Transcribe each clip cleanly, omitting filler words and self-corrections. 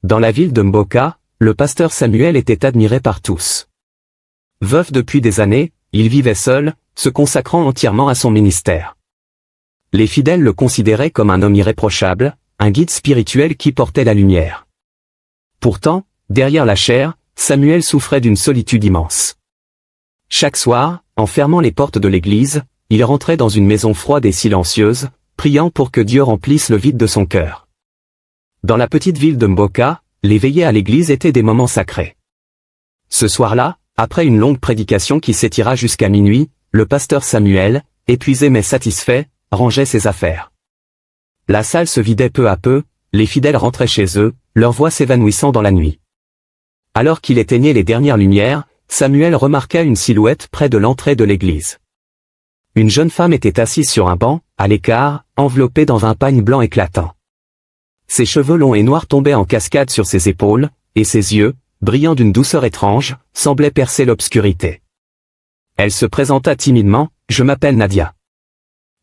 Dans la ville de Mboka, le pasteur Samuel était admiré par tous. Veuf depuis des années, il vivait seul, se consacrant entièrement à son ministère. Les fidèles le considéraient comme un homme irréprochable, un guide spirituel qui portait la lumière. Pourtant, derrière la chair, Samuel souffrait d'une solitude immense. Chaque soir, en fermant les portes de l'église, il rentrait dans une maison froide et silencieuse, priant pour que Dieu remplisse le vide de son cœur. Dans la petite ville de Mboka, les veillées à l'église étaient des moments sacrés. Ce soir-là, après une longue prédication qui s'étira jusqu'à minuit, le pasteur Samuel, épuisé mais satisfait, rangeait ses affaires. La salle se vidait peu à peu, les fidèles rentraient chez eux, leur voix s'évanouissant dans la nuit. Alors qu'il éteignait les dernières lumières, Samuel remarqua une silhouette près de l'entrée de l'église. Une jeune femme était assise sur un banc, à l'écart, enveloppée dans un pagne blanc éclatant. Ses cheveux longs et noirs tombaient en cascade sur ses épaules, et ses yeux, brillant d'une douceur étrange, semblaient percer l'obscurité. Elle se présenta timidement, « Je m'appelle Nadia ».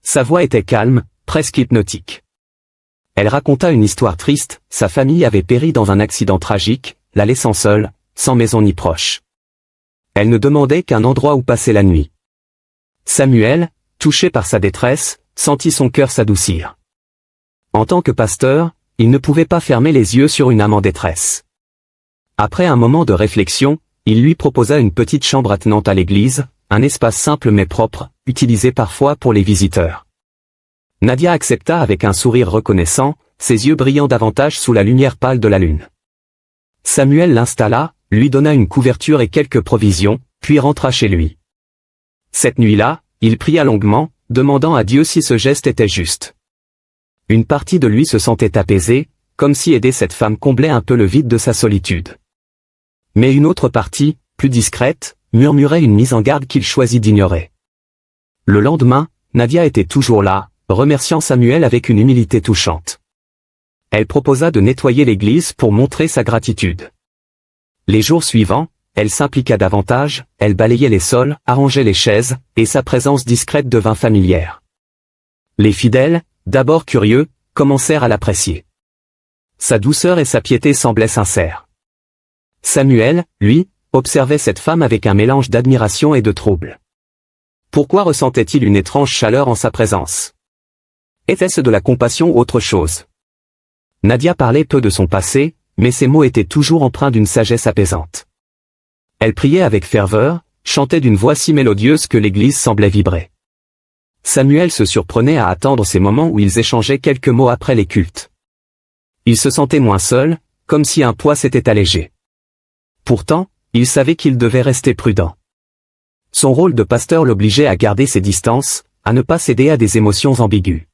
Sa voix était calme, presque hypnotique. Elle raconta une histoire triste, sa famille avait péri dans un accident tragique, la laissant seule, sans maison ni proche. Elle ne demandait qu'un endroit où passer la nuit. Samuel, touché par sa détresse, sentit son cœur s'adoucir. En tant que pasteur, il ne pouvait pas fermer les yeux sur une âme en détresse. Après un moment de réflexion, il lui proposa une petite chambre attenante à l'église, un espace simple mais propre, utilisé parfois pour les visiteurs. Nadia accepta avec un sourire reconnaissant, ses yeux brillant davantage sous la lumière pâle de la lune. Samuel l'installa, lui donna une couverture et quelques provisions, puis rentra chez lui. Cette nuit-là, il pria longuement, demandant à Dieu si ce geste était juste. Une partie de lui se sentait apaisée, comme si aider cette femme comblait un peu le vide de sa solitude. Mais une autre partie, plus discrète, murmurait une mise en garde qu'il choisit d'ignorer. Le lendemain, Nadia était toujours là, remerciant Samuel avec une humilité touchante. Elle proposa de nettoyer l'église pour montrer sa gratitude. Les jours suivants, elle s'impliqua davantage, elle balayait les sols, arrangeait les chaises, et sa présence discrète devint familière. Les fidèles, d'abord curieux, commencèrent à l'apprécier. Sa douceur et sa piété semblaient sincères. Samuel, lui, observait cette femme avec un mélange d'admiration et de trouble. Pourquoi ressentait-il une étrange chaleur en sa présence? Était-ce de la compassion ou autre chose? Nadia parlait peu de son passé, mais ses mots étaient toujours empreints d'une sagesse apaisante. Elle priait avec ferveur, chantait d'une voix si mélodieuse que l'église semblait vibrer. Samuel se surprenait à attendre ces moments où ils échangeaient quelques mots après les cultes. Il se sentait moins seul, comme si un poids s'était allégé. Pourtant, il savait qu'il devait rester prudent. Son rôle de pasteur l'obligeait à garder ses distances, à ne pas céder à des émotions ambiguës.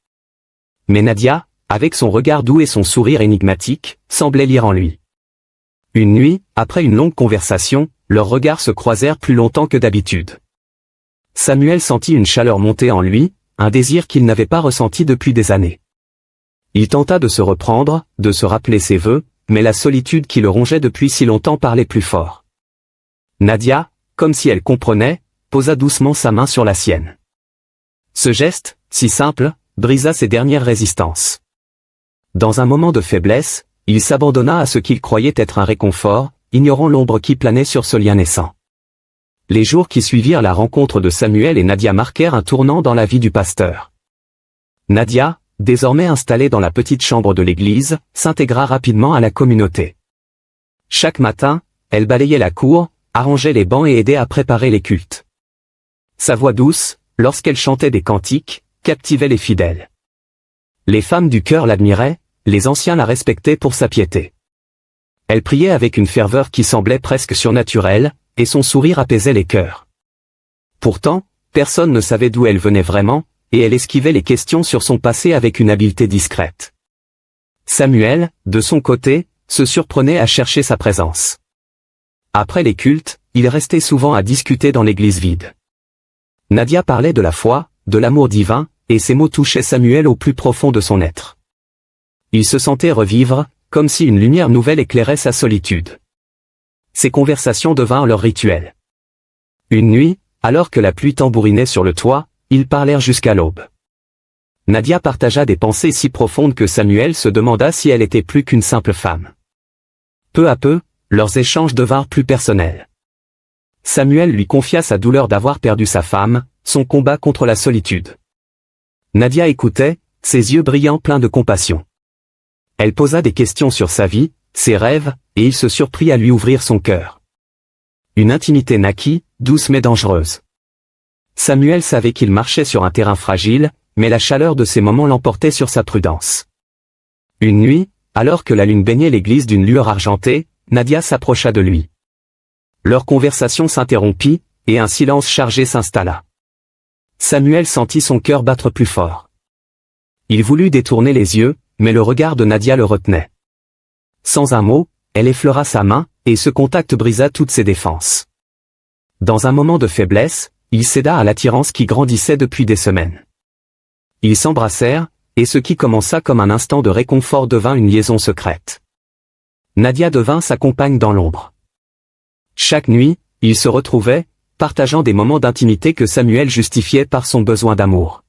Mais Nadia, avec son regard doux et son sourire énigmatique, semblait lire en lui. Une nuit, après une longue conversation, leurs regards se croisèrent plus longtemps que d'habitude. Samuel sentit une chaleur monter en lui, un désir qu'il n'avait pas ressenti depuis des années. Il tenta de se reprendre, de se rappeler ses vœux, mais la solitude qui le rongeait depuis si longtemps parlait plus fort. Nadia, comme si elle comprenait, posa doucement sa main sur la sienne. Ce geste, si simple, brisa ses dernières résistances. Dans un moment de faiblesse, il s'abandonna à ce qu'il croyait être un réconfort, ignorant l'ombre qui planait sur ce lien naissant. Les jours qui suivirent la rencontre de Samuel et Nadia marquèrent un tournant dans la vie du pasteur. Nadia, désormais installée dans la petite chambre de l'église, s'intégra rapidement à la communauté. Chaque matin, elle balayait la cour, arrangeait les bancs et aidait à préparer les cultes. Sa voix douce, lorsqu'elle chantait des cantiques, captivait les fidèles. Les femmes du cœur l'admiraient, les anciens la respectaient pour sa piété. Elle priait avec une ferveur qui semblait presque surnaturelle, et son sourire apaisait les cœurs. Pourtant, personne ne savait d'où elle venait vraiment, et elle esquivait les questions sur son passé avec une habileté discrète. Samuel, de son côté, se surprenait à chercher sa présence. Après les cultes, il restait souvent à discuter dans l'église vide. Nadia parlait de la foi, de l'amour divin, et ses mots touchaient Samuel au plus profond de son être. Il se sentait revivre, comme si une lumière nouvelle éclairait sa solitude. Ces conversations devinrent leur rituel. Une nuit, alors que la pluie tambourinait sur le toit, ils parlèrent jusqu'à l'aube. Nadia partagea des pensées si profondes que Samuel se demanda si elle était plus qu'une simple femme. Peu à peu, leurs échanges devinrent plus personnels. Samuel lui confia sa douleur d'avoir perdu sa femme, son combat contre la solitude. Nadia écoutait, ses yeux brillants pleins de compassion. Elle posa des questions sur sa vie, ses rêves, et il se surprit à lui ouvrir son cœur. Une intimité naquit, douce mais dangereuse. Samuel savait qu'il marchait sur un terrain fragile, mais la chaleur de ces moments l'emportait sur sa prudence. Une nuit, alors que la lune baignait l'église d'une lueur argentée, Nadia s'approcha de lui. Leur conversation s'interrompit, et un silence chargé s'installa. Samuel sentit son cœur battre plus fort. Il voulut détourner les yeux, mais le regard de Nadia le retenait. Sans un mot, elle effleura sa main, et ce contact brisa toutes ses défenses. Dans un moment de faiblesse, il céda à l'attirance qui grandissait depuis des semaines. Ils s'embrassèrent, et ce qui commença comme un instant de réconfort devint une liaison secrète. Nadia devint sa compagne dans l'ombre. Chaque nuit, ils se retrouvaient, partageant des moments d'intimité que Samuel justifiait par son besoin d'amour.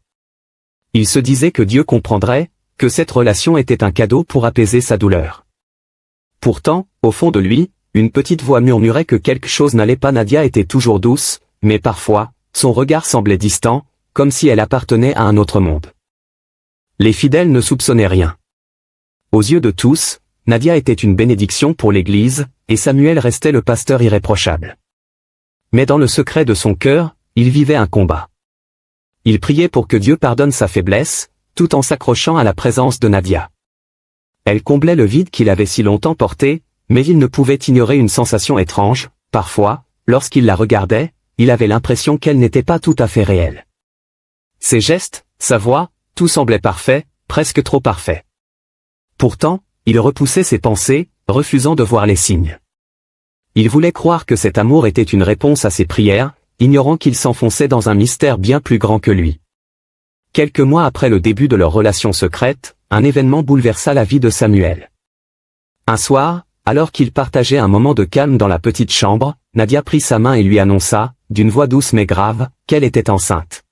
Il se disait que Dieu comprendrait, que cette relation était un cadeau pour apaiser sa douleur. Pourtant, au fond de lui, une petite voix murmurait que quelque chose n'allait pas. Nadia était toujours douce, mais parfois, son regard semblait distant, comme si elle appartenait à un autre monde. Les fidèles ne soupçonnaient rien. Aux yeux de tous, Nadia était une bénédiction pour l'Église, et Samuel restait le pasteur irréprochable. Mais dans le secret de son cœur, il vivait un combat. Il priait pour que Dieu pardonne sa faiblesse, tout en s'accrochant à la présence de Nadia. Elle comblait le vide qu'il avait si longtemps porté, mais il ne pouvait ignorer une sensation étrange. Parfois, lorsqu'il la regardait, il avait l'impression qu'elle n'était pas tout à fait réelle. Ses gestes, sa voix, tout semblait parfait, presque trop parfait. Pourtant, il repoussait ses pensées, refusant de voir les signes. Il voulait croire que cet amour était une réponse à ses prières, ignorant qu'il s'enfonçait dans un mystère bien plus grand que lui. Quelques mois après le début de leur relation secrète, un événement bouleversa la vie de Samuel. Un soir, alors qu'ils partageaient un moment de calme dans la petite chambre, Nadia prit sa main et lui annonça, d'une voix douce mais grave, qu'elle était enceinte.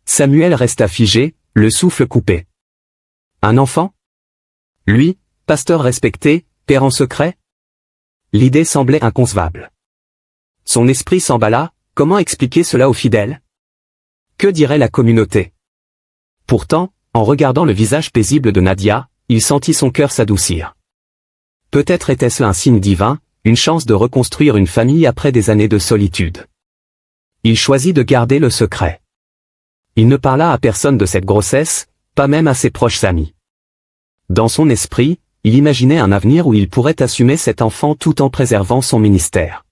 Samuel resta figé, le souffle coupé. Un enfant? Lui, pasteur respecté, père en secret? L'idée semblait inconcevable. Son esprit s'emballa, comment expliquer cela aux fidèles? Que dirait la communauté? Pourtant, en regardant le visage paisible de Nadia, il sentit son cœur s'adoucir. Peut-être était-ce un signe divin, une chance de reconstruire une famille après des années de solitude. Il choisit de garder le secret. Il ne parla à personne de cette grossesse, pas même à ses proches amis. Dans son esprit, il imaginait un avenir où il pourrait assumer cet enfant tout en préservant son ministère.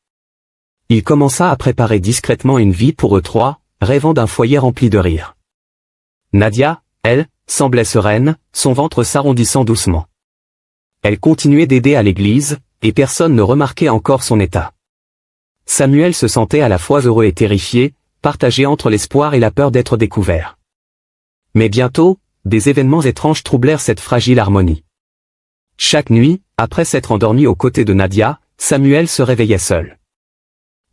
Il commença à préparer discrètement une vie pour eux trois, rêvant d'un foyer rempli de rire. Nadia, elle, semblait sereine, son ventre s'arrondissant doucement. Elle continuait d'aider à l'église, et personne ne remarquait encore son état. Samuel se sentait à la fois heureux et terrifié, partagé entre l'espoir et la peur d'être découvert. Mais bientôt, des événements étranges troublèrent cette fragile harmonie. Chaque nuit, après s'être endormi aux côtés de Nadia, Samuel se réveillait seul.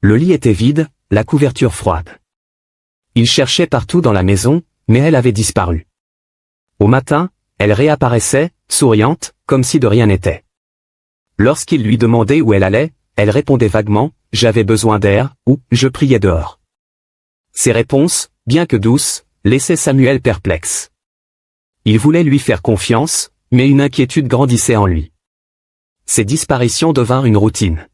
Le lit était vide, la couverture froide. Il cherchait partout dans la maison, mais elle avait disparu. Au matin, elle réapparaissait, souriante, comme si de rien n'était. Lorsqu'il lui demandait où elle allait, elle répondait vaguement, « J'avais besoin d'air » ou « Je priais dehors ». Ces réponses, bien que douces, laissaient Samuel perplexe. Il voulait lui faire confiance, mais une inquiétude grandissait en lui. Ces disparitions devinrent une routine.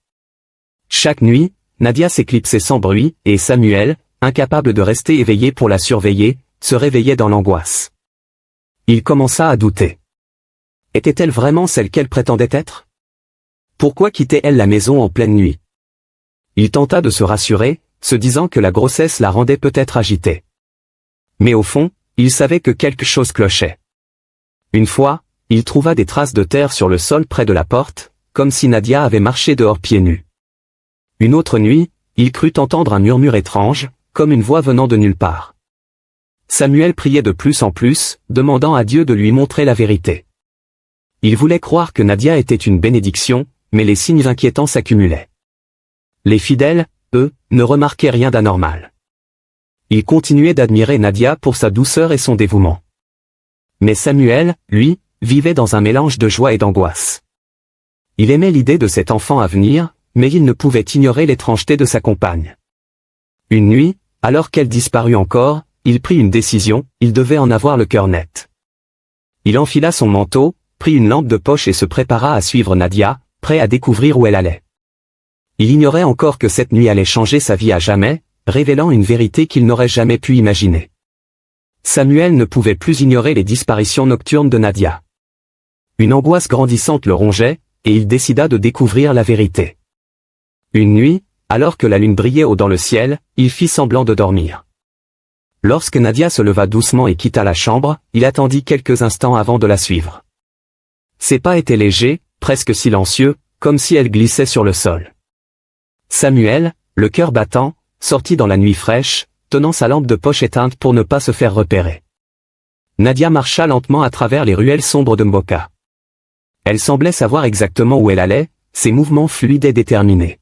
Chaque nuit, Nadia s'éclipsait sans bruit, et Samuel, incapable de rester éveillé pour la surveiller, se réveillait dans l'angoisse. Il commença à douter. Était-elle vraiment celle qu'elle prétendait être? Pourquoi quittait-elle la maison en pleine nuit? Il tenta de se rassurer, se disant que la grossesse la rendait peut-être agitée. Mais au fond, il savait que quelque chose clochait. Une fois, il trouva des traces de terre sur le sol près de la porte, comme si Nadia avait marché dehors pieds nus. Une autre nuit, il crut entendre un murmure étrange, comme une voix venant de nulle part. Samuel priait de plus en plus, demandant à Dieu de lui montrer la vérité. Il voulait croire que Nadia était une bénédiction, mais les signes inquiétants s'accumulaient. Les fidèles, eux, ne remarquaient rien d'anormal. Ils continuaient d'admirer Nadia pour sa douceur et son dévouement. Mais Samuel, lui, vivait dans un mélange de joie et d'angoisse. Il aimait l'idée de cet enfant à venir, mais il ne pouvait ignorer l'étrangeté de sa compagne. Une nuit, alors qu'elle disparut encore, il prit une décision, il devait en avoir le cœur net. Il enfila son manteau, prit une lampe de poche et se prépara à suivre Nadia, prêt à découvrir où elle allait. Il ignorait encore que cette nuit allait changer sa vie à jamais, révélant une vérité qu'il n'aurait jamais pu imaginer. Samuel ne pouvait plus ignorer les disparitions nocturnes de Nadia. Une angoisse grandissante le rongeait, et il décida de découvrir la vérité. Une nuit, alors que la lune brillait haut dans le ciel, il fit semblant de dormir. Lorsque Nadia se leva doucement et quitta la chambre, il attendit quelques instants avant de la suivre. Ses pas étaient légers, presque silencieux, comme si elle glissait sur le sol. Samuel, le cœur battant, sortit dans la nuit fraîche, tenant sa lampe de poche éteinte pour ne pas se faire repérer. Nadia marcha lentement à travers les ruelles sombres de Mboka. Elle semblait savoir exactement où elle allait, ses mouvements fluides et déterminés.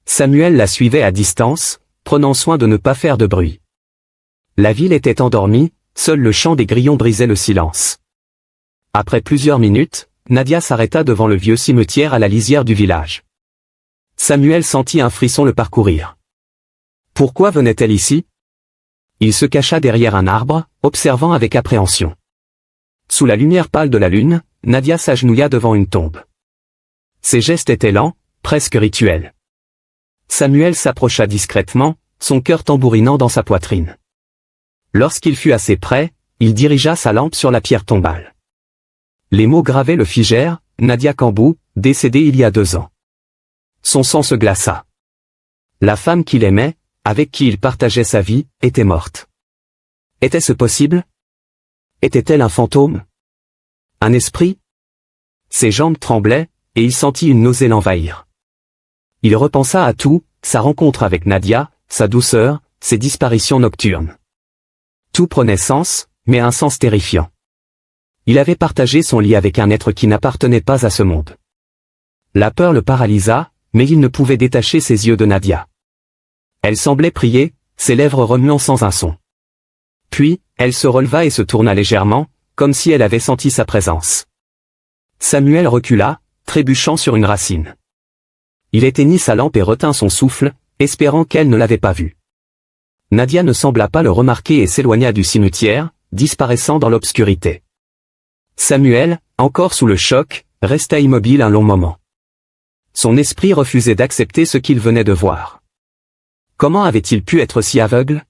Samuel la suivait à distance, prenant soin de ne pas faire de bruit. La ville était endormie, seul le chant des grillons brisait le silence. Après plusieurs minutes, Nadia s'arrêta devant le vieux cimetière à la lisière du village. Samuel sentit un frisson le parcourir. Pourquoi venait-elle ici? Il se cacha derrière un arbre, observant avec appréhension. Sous la lumière pâle de la lune, Nadia s'agenouilla devant une tombe. Ses gestes étaient lents, presque rituels. Samuel s'approcha discrètement, son cœur tambourinant dans sa poitrine. Lorsqu'il fut assez près, il dirigea sa lampe sur la pierre tombale. Les mots gravés le figèrent, Nadia Kambou, décédée il y a 2 ans. Son sang se glaça. La femme qu'il aimait, avec qui il partageait sa vie, était morte. Était-ce possible? Était-elle un fantôme? Un esprit? Ses jambes tremblaient, et il sentit une nausée l'envahir. Il repensa à tout, sa rencontre avec Nadia, sa douceur, ses disparitions nocturnes. Tout prenait sens, mais un sens terrifiant. Il avait partagé son lit avec un être qui n'appartenait pas à ce monde. La peur le paralysa, mais il ne pouvait détacher ses yeux de Nadia. Elle semblait prier, ses lèvres remuant sans un son. Puis, elle se releva et se tourna légèrement, comme si elle avait senti sa présence. Samuel recula, trébuchant sur une racine. Il éteignit sa lampe et retint son souffle, espérant qu'elle ne l'avait pas vu. Nadia ne sembla pas le remarquer et s'éloigna du cimetière, disparaissant dans l'obscurité. Samuel, encore sous le choc, resta immobile un long moment. Son esprit refusait d'accepter ce qu'il venait de voir. Comment avait-il pu être si aveugle?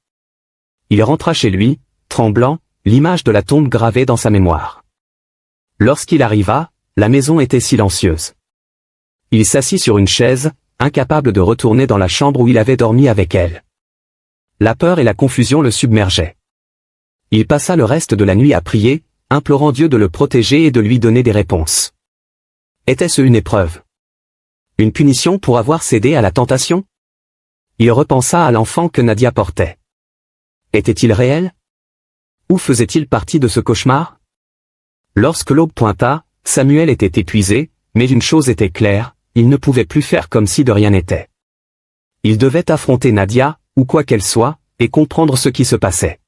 Il rentra chez lui, tremblant, l'image de la tombe gravée dans sa mémoire. Lorsqu'il arriva, la maison était silencieuse. Il s'assit sur une chaise, incapable de retourner dans la chambre où il avait dormi avec elle. La peur et la confusion le submergeaient. Il passa le reste de la nuit à prier, implorant Dieu de le protéger et de lui donner des réponses. Était-ce une épreuve? Une punition pour avoir cédé à la tentation? Il repensa à l'enfant que Nadia portait. Était-il réel? Où faisait-il partie de ce cauchemar? Lorsque l'aube pointa, Samuel était épuisé, mais une chose était claire, il ne pouvait plus faire comme si de rien n'était. Il devait affronter Nadia, ou quoi qu'elle soit, et comprendre ce qui se passait.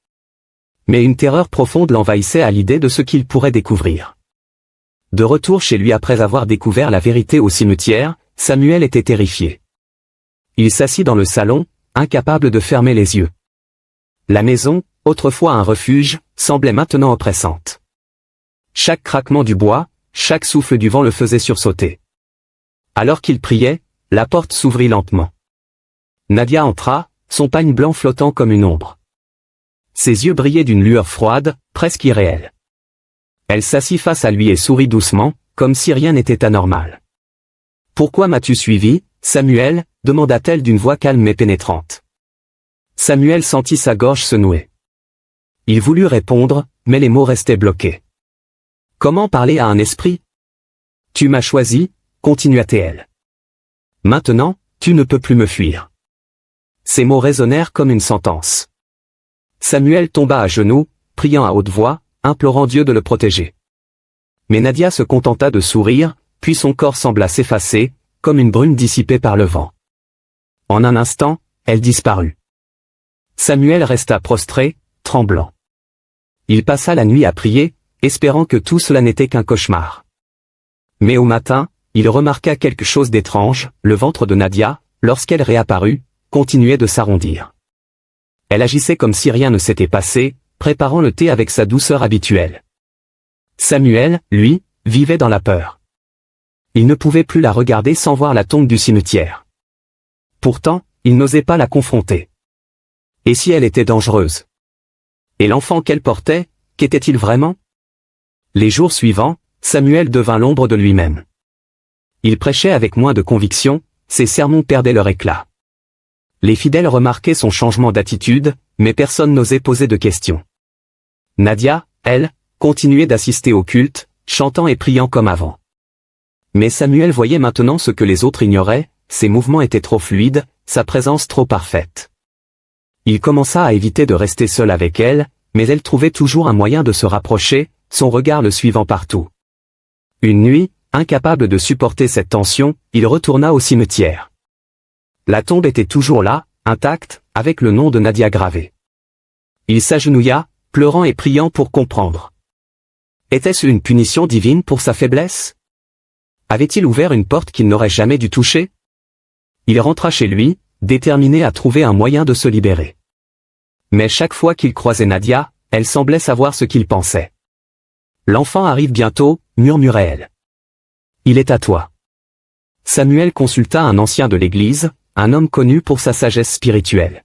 Mais une terreur profonde l'envahissait à l'idée de ce qu'il pourrait découvrir. De retour chez lui après avoir découvert la vérité au cimetière, Samuel était terrifié. Il s'assit dans le salon, incapable de fermer les yeux. La maison, autrefois un refuge, semblait maintenant oppressante. Chaque craquement du bois, chaque souffle du vent le faisait sursauter. Alors qu'il priait, la porte s'ouvrit lentement. Nadia entra, son pagne blanc flottant comme une ombre. Ses yeux brillaient d'une lueur froide, presque irréelle. Elle s'assit face à lui et sourit doucement, comme si rien n'était anormal. « Pourquoi m'as-tu suivi, Samuel ?» demanda-t-elle d'une voix calme mais pénétrante. Samuel sentit sa gorge se nouer. Il voulut répondre, mais les mots restaient bloqués. Comment parler à un esprit? Tu m'as choisi, continua-t-elle. Maintenant, tu ne peux plus me fuir. Ces mots résonnèrent comme une sentence. Samuel tomba à genoux, priant à haute voix, implorant Dieu de le protéger. Mais Nadia se contenta de sourire, puis son corps sembla s'effacer, comme une brume dissipée par le vent. En un instant, elle disparut. Samuel resta prostré, tremblant. Il passa la nuit à prier, espérant que tout cela n'était qu'un cauchemar. Mais au matin, il remarqua quelque chose d'étrange, le ventre de Nadia, lorsqu'elle réapparut, continuait de s'arrondir. Elle agissait comme si rien ne s'était passé, préparant le thé avec sa douceur habituelle. Samuel, lui, vivait dans la peur. Il ne pouvait plus la regarder sans voir la tombe du cimetière. Pourtant, il n'osait pas la confronter. Et si elle était dangereuse? Et l'enfant qu'elle portait, qu'était-il vraiment? Les jours suivants, Samuel devint l'ombre de lui-même. Il prêchait avec moins de conviction, ses sermons perdaient leur éclat. Les fidèles remarquaient son changement d'attitude, mais personne n'osait poser de questions. Nadia, elle, continuait d'assister au culte, chantant et priant comme avant. Mais Samuel voyait maintenant ce que les autres ignoraient, ses mouvements étaient trop fluides, sa présence trop parfaite. Il commença à éviter de rester seul avec elle, mais elle trouvait toujours un moyen de se rapprocher, son regard le suivant partout. Une nuit, incapable de supporter cette tension, il retourna au cimetière. La tombe était toujours là, intacte, avec le nom de Nadia gravé. Il s'agenouilla, pleurant et priant pour comprendre. Était-ce une punition divine pour sa faiblesse? Avait-il ouvert une porte qu'il n'aurait jamais dû toucher? Il rentra chez lui, déterminé à trouver un moyen de se libérer. Mais chaque fois qu'il croisait Nadia, elle semblait savoir ce qu'il pensait. « L'enfant arrive bientôt », murmurait-elle. « Il est à toi. » Samuel consulta un ancien de l'Église, un homme connu pour sa sagesse spirituelle.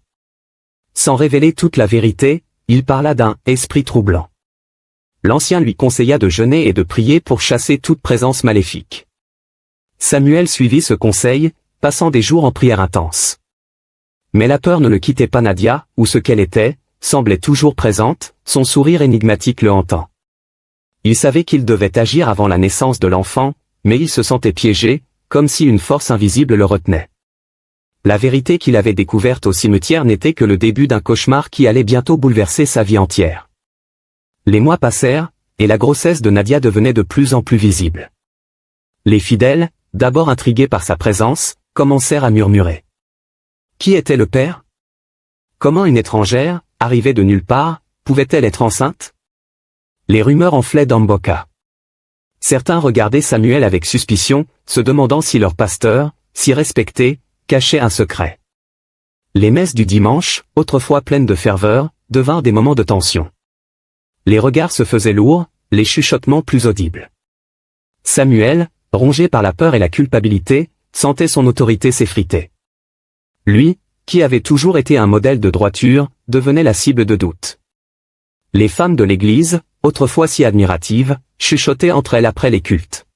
Sans révéler toute la vérité, il parla d'un « esprit troublant ». L'ancien lui conseilla de jeûner et de prier pour chasser toute présence maléfique. Samuel suivit ce conseil, passant des jours en prière intense. Mais la peur ne le quittait pas. Nadia, ou ce qu'elle était, semblait toujours présente, son sourire énigmatique le hantant. Il savait qu'il devait agir avant la naissance de l'enfant, mais il se sentait piégé, comme si une force invisible le retenait. La vérité qu'il avait découverte au cimetière n'était que le début d'un cauchemar qui allait bientôt bouleverser sa vie entière. Les mois passèrent, et la grossesse de Nadia devenait de plus en plus visible. Les fidèles, d'abord intrigués par sa présence, commencèrent à murmurer. Qui était le père? Comment une étrangère, arrivée de nulle part, pouvait-elle être enceinte? Les rumeurs enflaient d'Amboka. Certains regardaient Samuel avec suspicion, se demandant si leur pasteur, si respecté, cachait un secret. Les messes du dimanche, autrefois pleines de ferveur, devinrent des moments de tension. Les regards se faisaient lourds, les chuchotements plus audibles. Samuel, rongé par la peur et la culpabilité, sentait son autorité s'effriter. Lui, qui avait toujours été un modèle de droiture, devenait la cible de doutes. Les femmes de l'Église, autrefois si admiratives, chuchotaient entre elles après les cultes.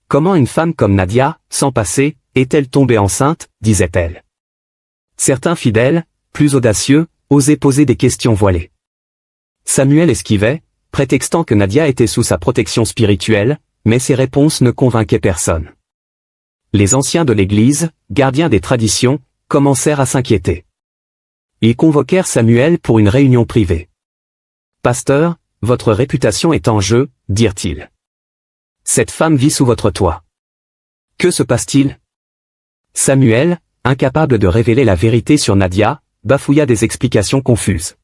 Comment une femme comme Nadia, sans passé, est-elle tombée enceinte, disait-elle. Certains fidèles, plus audacieux, osaient poser des questions voilées. Samuel esquivait, prétextant que Nadia était sous sa protection spirituelle, mais ses réponses ne convainquaient personne. Les anciens de l'Église, gardiens des traditions, commencèrent à s'inquiéter. Ils convoquèrent Samuel pour une réunion privée. « Pasteur, votre réputation est en jeu, dirent-ils. Cette femme vit sous votre toit. Que se passe-t-il? » Samuel, incapable de révéler la vérité sur Nadia, bafouilla des explications confuses.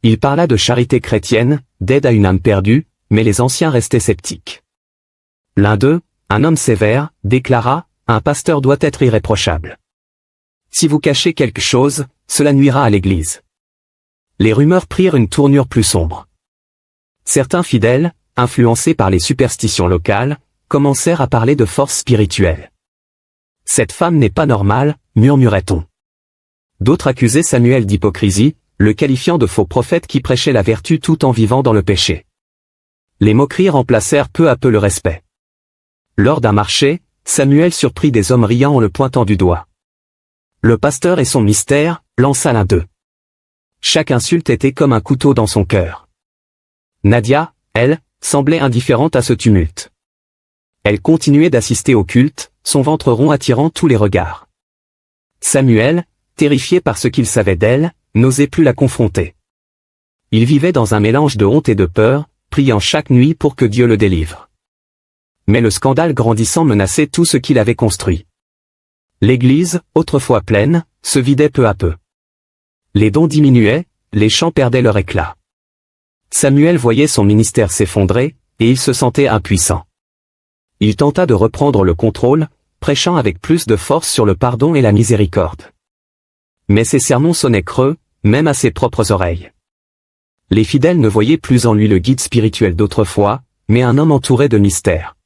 Il parla de charité chrétienne, d'aide à une âme perdue, mais les anciens restaient sceptiques. L'un d'eux, un homme sévère, déclara, « Un pasteur doit être irréprochable. Si vous cachez quelque chose, cela nuira à l'Église. » Les rumeurs prirent une tournure plus sombre. Certains fidèles, influencés par les superstitions locales, commencèrent à parler de force spirituelle. « Cette femme n'est pas normale », murmurait-on. D'autres accusaient Samuel d'hypocrisie, le qualifiant de faux prophète qui prêchait la vertu tout en vivant dans le péché. Les moqueries remplacèrent peu à peu le respect. Lors d'un marché, Samuel surprit des hommes riant en le pointant du doigt. Le pasteur et son mystère, lança l'un d'eux. Chaque insulte était comme un couteau dans son cœur. Nadia, elle, semblait indifférente à ce tumulte. Elle continuait d'assister au culte, son ventre rond attirant tous les regards. Samuel, terrifié par ce qu'il savait d'elle, n'osait plus la confronter. Il vivait dans un mélange de honte et de peur, priant chaque nuit pour que Dieu le délivre. Mais le scandale grandissant menaçait tout ce qu'il avait construit. L'Église, autrefois pleine, se vidait peu à peu. Les dons diminuaient, les chants perdaient leur éclat. Samuel voyait son ministère s'effondrer, et il se sentait impuissant. il tenta de reprendre le contrôle, prêchant avec plus de force sur le pardon et la miséricorde. Mais ses sermons sonnaient creux, même à ses propres oreilles. Les fidèles ne voyaient plus en lui le guide spirituel d'autrefois, mais un homme entouré de mystères.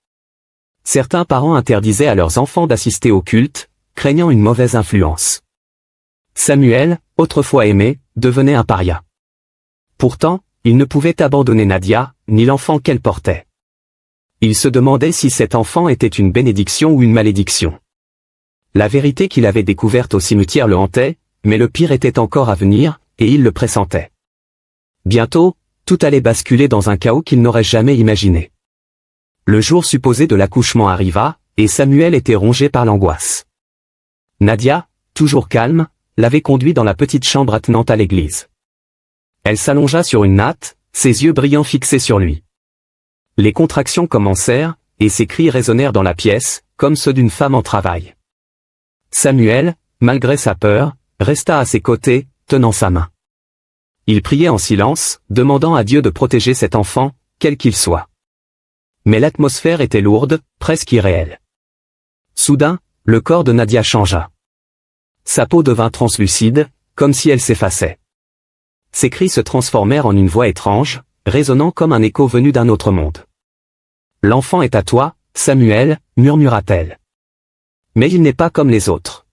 Certains parents interdisaient à leurs enfants d'assister au culte, craignant une mauvaise influence. Samuel, autrefois aimé, devenait un paria. Pourtant, il ne pouvait abandonner Nadia, ni l'enfant qu'elle portait. Il se demandait si cet enfant était une bénédiction ou une malédiction. La vérité qu'il avait découverte au cimetière le hantait, mais le pire était encore à venir, et il le pressentait. Bientôt, tout allait basculer dans un chaos qu'il n'aurait jamais imaginé. Le jour supposé de l'accouchement arriva, et Samuel était rongé par l'angoisse. Nadia, toujours calme, l'avait conduit dans la petite chambre attenante à l'église. Elle s'allongea sur une natte, ses yeux brillants fixés sur lui. Les contractions commencèrent, et ses cris résonnèrent dans la pièce, comme ceux d'une femme en travail. Samuel, malgré sa peur, resta à ses côtés, tenant sa main. Il priait en silence, demandant à Dieu de protéger cet enfant, quel qu'il soit. Mais l'atmosphère était lourde, presque irréelle. Soudain, le corps de Nadia changea. Sa peau devint translucide, comme si elle s'effaçait. Ses cris se transformèrent en une voix étrange, résonnant comme un écho venu d'un autre monde. « L'enfant est à toi, Samuel, murmura-t-elle. Mais il n'est pas comme les autres. »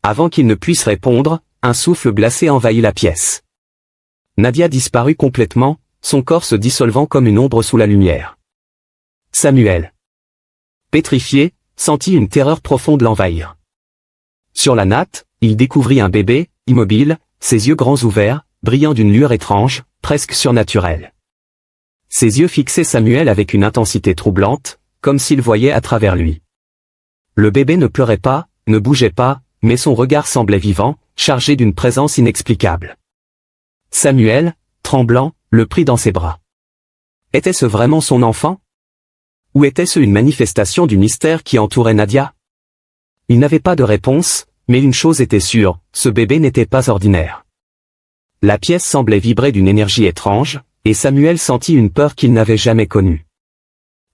Avant qu'il ne puisse répondre, un souffle glacé envahit la pièce. Nadia disparut complètement, son corps se dissolvant comme une ombre sous la lumière. Samuel, pétrifié, sentit une terreur profonde l'envahir. Sur la natte, il découvrit un bébé, immobile, ses yeux grands ouverts, brillant d'une lueur étrange, presque surnaturelle. Ses yeux fixaient Samuel avec une intensité troublante, comme s'il voyait à travers lui. Le bébé ne pleurait pas, ne bougeait pas, mais son regard semblait vivant, chargé d'une présence inexplicable. Samuel, tremblant, le prit dans ses bras. Était-ce vraiment son enfant? Ou était-ce une manifestation du mystère qui entourait Nadia? Il n'avait pas de réponse, mais une chose était sûre, ce bébé n'était pas ordinaire. La pièce semblait vibrer d'une énergie étrange, et Samuel sentit une peur qu'il n'avait jamais connue.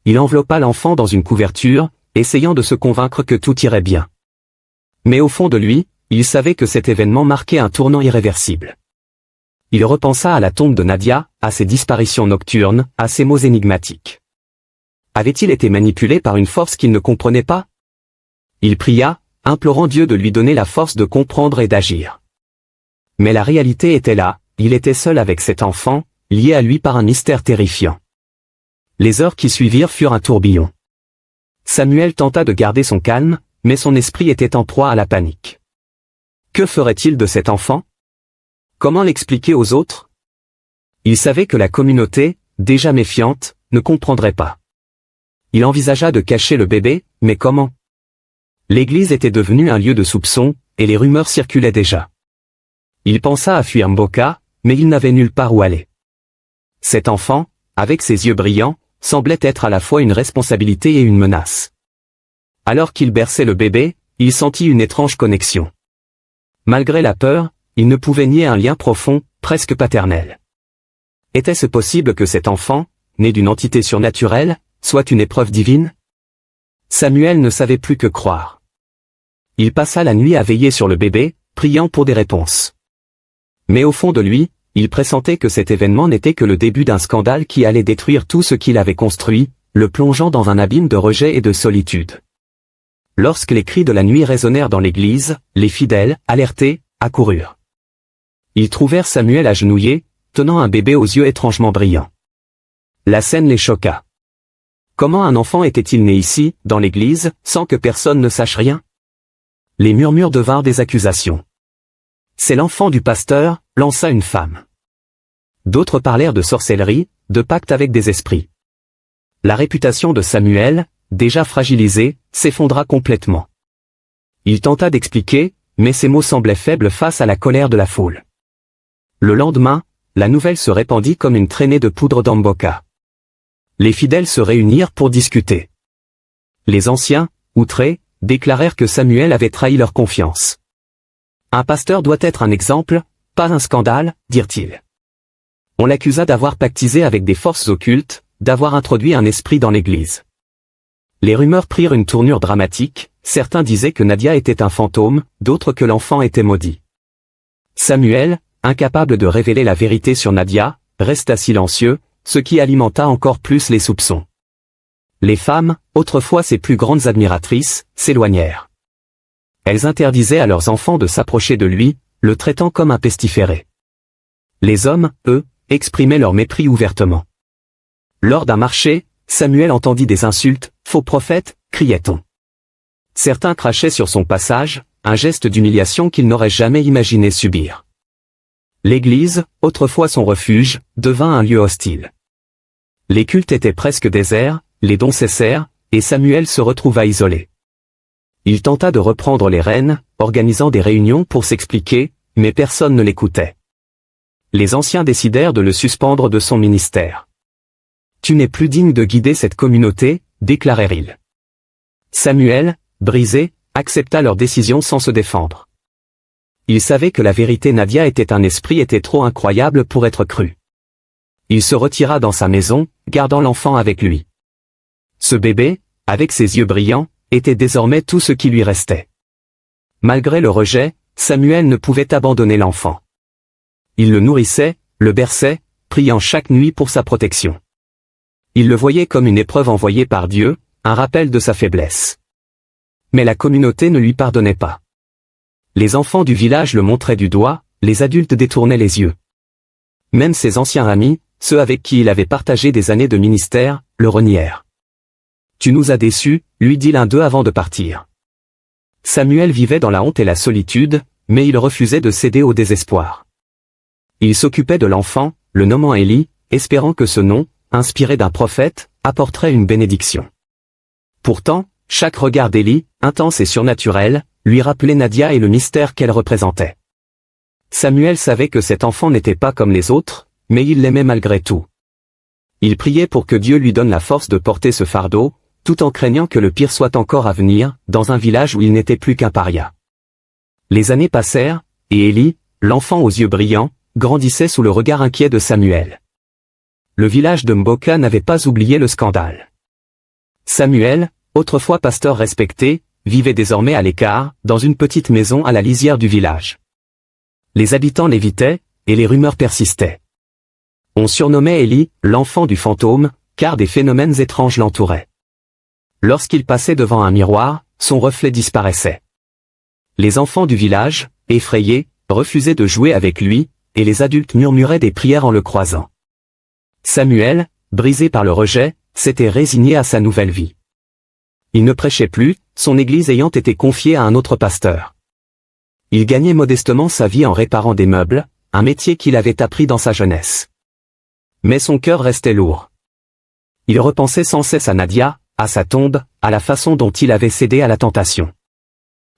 Il enveloppa l'enfant dans une couverture, essayant de se convaincre que tout irait bien. Mais au fond de lui, il savait que cet événement marquait un tournant irréversible. Il repensa à la tombe de Nadia, à ses disparitions nocturnes, à ses mots énigmatiques. Avait-il été manipulé par une force qu'il ne comprenait pas? Il pria, implorant Dieu de lui donner la force de comprendre et d'agir. Mais la réalité était là, il était seul avec cet enfant, lié à lui par un mystère terrifiant. Les heures qui suivirent furent un tourbillon. Samuel tenta de garder son calme, mais son esprit était en proie à la panique. Que ferait-il de cet enfant? Comment l'expliquer aux autres? Il savait que la communauté, déjà méfiante, ne comprendrait pas. Il envisagea de cacher le bébé, mais comment? L'église était devenue un lieu de soupçon, et les rumeurs circulaient déjà. Il pensa à fuir Mboka, mais il n'avait nulle part où aller. Cet enfant, avec ses yeux brillants, semblait être à la fois une responsabilité et une menace. Alors qu'il berçait le bébé, il sentit une étrange connexion. Malgré la peur, il ne pouvait nier un lien profond, presque paternel. Était-ce possible que cet enfant, né d'une entité surnaturelle, soit une épreuve divine? Samuel ne savait plus que croire. Il passa la nuit à veiller sur le bébé, priant pour des réponses. Mais au fond de lui, il pressentait que cet événement n'était que le début d'un scandale qui allait détruire tout ce qu'il avait construit, le plongeant dans un abîme de rejet et de solitude. Lorsque les cris de la nuit résonnèrent dans l'église, les fidèles, alertés, accoururent. Ils trouvèrent Samuel agenouillé, tenant un bébé aux yeux étrangement brillants. La scène les choqua. Comment un enfant était-il né ici, dans l'église, sans que personne ne sache rien? Les murmures devinrent des accusations. C'est l'enfant du pasteur, lança une femme. D'autres parlèrent de sorcellerie, de pacte avec des esprits. La réputation de Samuel, déjà fragilisée, s'effondra complètement. Il tenta d'expliquer, mais ses mots semblaient faibles face à la colère de la foule. Le lendemain, la nouvelle se répandit comme une traînée de poudre dans Mboka. Les fidèles se réunirent pour discuter. Les anciens, outrés, déclarèrent que Samuel avait trahi leur confiance. Un pasteur doit être un exemple, pas un scandale, dirent-ils. On l'accusa d'avoir pactisé avec des forces occultes, d'avoir introduit un esprit dans l'église. Les rumeurs prirent une tournure dramatique, certains disaient que Nadia était un fantôme, d'autres que l'enfant était maudit. Samuel, incapable de révéler la vérité sur Nadia, resta silencieux, ce qui alimenta encore plus les soupçons. Les femmes, autrefois ses plus grandes admiratrices, s'éloignèrent. Elles interdisaient à leurs enfants de s'approcher de lui, le traitant comme un pestiféré. Les hommes, eux, exprimaient leur mépris ouvertement. Lors d'un marché, Samuel entendit des insultes, « Faux prophète » criait-on. Certains crachaient sur son passage, un geste d'humiliation qu'il n'aurait jamais imaginé subir. L'église, autrefois son refuge, devint un lieu hostile. Les cultes étaient presque déserts, les dons cessèrent, et Samuel se retrouva isolé. Il tenta de reprendre les rênes, organisant des réunions pour s'expliquer, mais personne ne l'écoutait. Les anciens décidèrent de le suspendre de son ministère. « Tu n'es plus digne de guider cette communauté », déclarèrent-ils. Samuel, brisé, accepta leur décision sans se défendre. Il savait que la vérité Nadia était un esprit était trop incroyable pour être cru. Il se retira dans sa maison, gardant l'enfant avec lui. Ce bébé, avec ses yeux brillants, était désormais tout ce qui lui restait. Malgré le rejet, Samuel ne pouvait abandonner l'enfant. Il le nourrissait, le berçait, priant chaque nuit pour sa protection. Il le voyait comme une épreuve envoyée par Dieu, un rappel de sa faiblesse. Mais la communauté ne lui pardonnait pas. Les enfants du village le montraient du doigt, les adultes détournaient les yeux. Même ses anciens amis, ceux avec qui il avait partagé des années de ministère, le renièrent. « Tu nous as déçus », lui dit l'un d'eux avant de partir. Samuel vivait dans la honte et la solitude, mais il refusait de céder au désespoir. Il s'occupait de l'enfant, le nommant Élie, espérant que ce nom, inspiré d'un prophète, apporterait une bénédiction. Pourtant, chaque regard d'Élie, intense et surnaturel, lui rappelait Nadia et le mystère qu'elle représentait. Samuel savait que cet enfant n'était pas comme les autres, mais il l'aimait malgré tout. Il priait pour que Dieu lui donne la force de porter ce fardeau, tout en craignant que le pire soit encore à venir, dans un village où il n'était plus qu'un paria. Les années passèrent, et Élie, l'enfant aux yeux brillants, grandissait sous le regard inquiet de Samuel. Le village de Mboka n'avait pas oublié le scandale. Samuel, autrefois pasteur respecté, vivait désormais à l'écart, dans une petite maison à la lisière du village. Les habitants l'évitaient, et les rumeurs persistaient. On surnommait Élie, l'enfant du fantôme, car des phénomènes étranges l'entouraient. Lorsqu'il passait devant un miroir, son reflet disparaissait. Les enfants du village, effrayés, refusaient de jouer avec lui, et les adultes murmuraient des prières en le croisant. Samuel, brisé par le rejet, s'était résigné à sa nouvelle vie. Il ne prêchait plus, son église ayant été confiée à un autre pasteur. Il gagnait modestement sa vie en réparant des meubles, un métier qu'il avait appris dans sa jeunesse. Mais son cœur restait lourd. Il repensait sans cesse à Nadia, à sa tombe, à la façon dont il avait cédé à la tentation.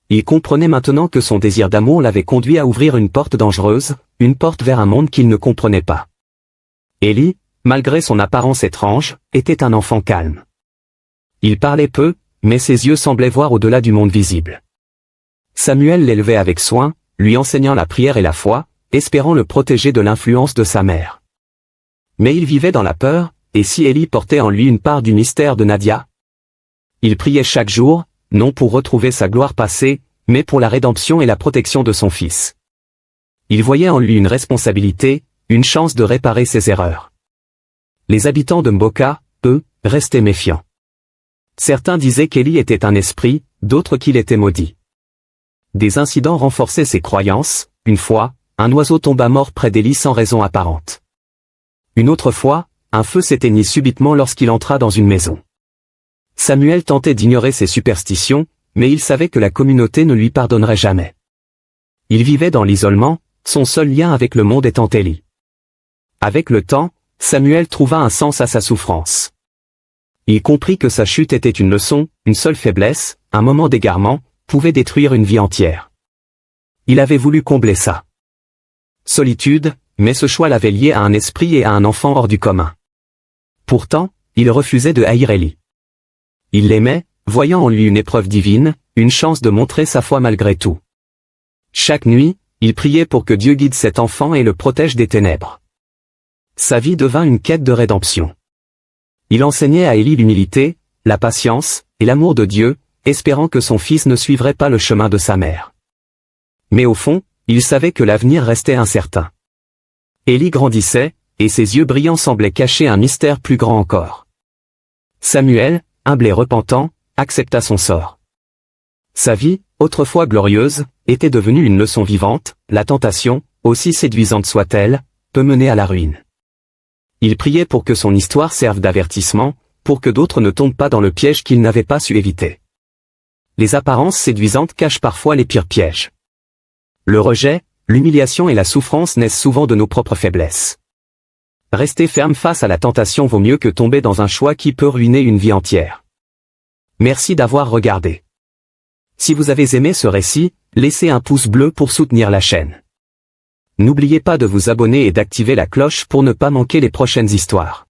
Il comprenait maintenant que son désir d'amour l'avait conduit à ouvrir une porte dangereuse, une porte vers un monde qu'il ne comprenait pas. Élie, malgré son apparence étrange, était un enfant calme. Il parlait peu, mais ses yeux semblaient voir au-delà du monde visible. Samuel l'élevait avec soin, lui enseignant la prière et la foi, espérant le protéger de l'influence de sa mère. Mais il vivait dans la peur, et si Élie portait en lui une part du mystère de Nadia? Il priait chaque jour, non pour retrouver sa gloire passée, mais pour la rédemption et la protection de son fils. Il voyait en lui une responsabilité, une chance de réparer ses erreurs. Les habitants de Mboka, eux, restaient méfiants. Certains disaient qu'Élie était un esprit, d'autres qu'il était maudit. Des incidents renforçaient ses croyances. Une fois, un oiseau tomba mort près d'Élie sans raison apparente. Une autre fois, un feu s'éteignit subitement lorsqu'il entra dans une maison. Samuel tentait d'ignorer ces superstitions, mais il savait que la communauté ne lui pardonnerait jamais. Il vivait dans l'isolement, son seul lien avec le monde étant Élie. Avec le temps, Samuel trouva un sens à sa souffrance. Il comprit que sa chute était une leçon, une seule faiblesse, un moment d'égarement, pouvait détruire une vie entière. Il avait voulu combler ça. Solitude, mais ce choix l'avait lié à un esprit et à un enfant hors du commun. Pourtant, il refusait de haïr Élie. Il l'aimait, voyant en lui une épreuve divine, une chance de montrer sa foi malgré tout. Chaque nuit, il priait pour que Dieu guide cet enfant et le protège des ténèbres. Sa vie devint une quête de rédemption. Il enseignait à Élie l'humilité, la patience, et l'amour de Dieu, espérant que son fils ne suivrait pas le chemin de sa mère. Mais au fond, il savait que l'avenir restait incertain. Élie grandissait, et ses yeux brillants semblaient cacher un mystère plus grand encore. Samuel, humble et repentant, accepta son sort. Sa vie, autrefois glorieuse, était devenue une leçon vivante. La tentation, aussi séduisante soit-elle, peut mener à la ruine. Il priait pour que son histoire serve d'avertissement, pour que d'autres ne tombent pas dans le piège qu'ils n'avaient pas su éviter. Les apparences séduisantes cachent parfois les pires pièges. Le rejet, l'humiliation et la souffrance naissent souvent de nos propres faiblesses. Rester ferme face à la tentation vaut mieux que tomber dans un choix qui peut ruiner une vie entière. Merci d'avoir regardé. Si vous avez aimé ce récit, laissez un pouce bleu pour soutenir la chaîne. N'oubliez pas de vous abonner et d'activer la cloche pour ne pas manquer les prochaines histoires.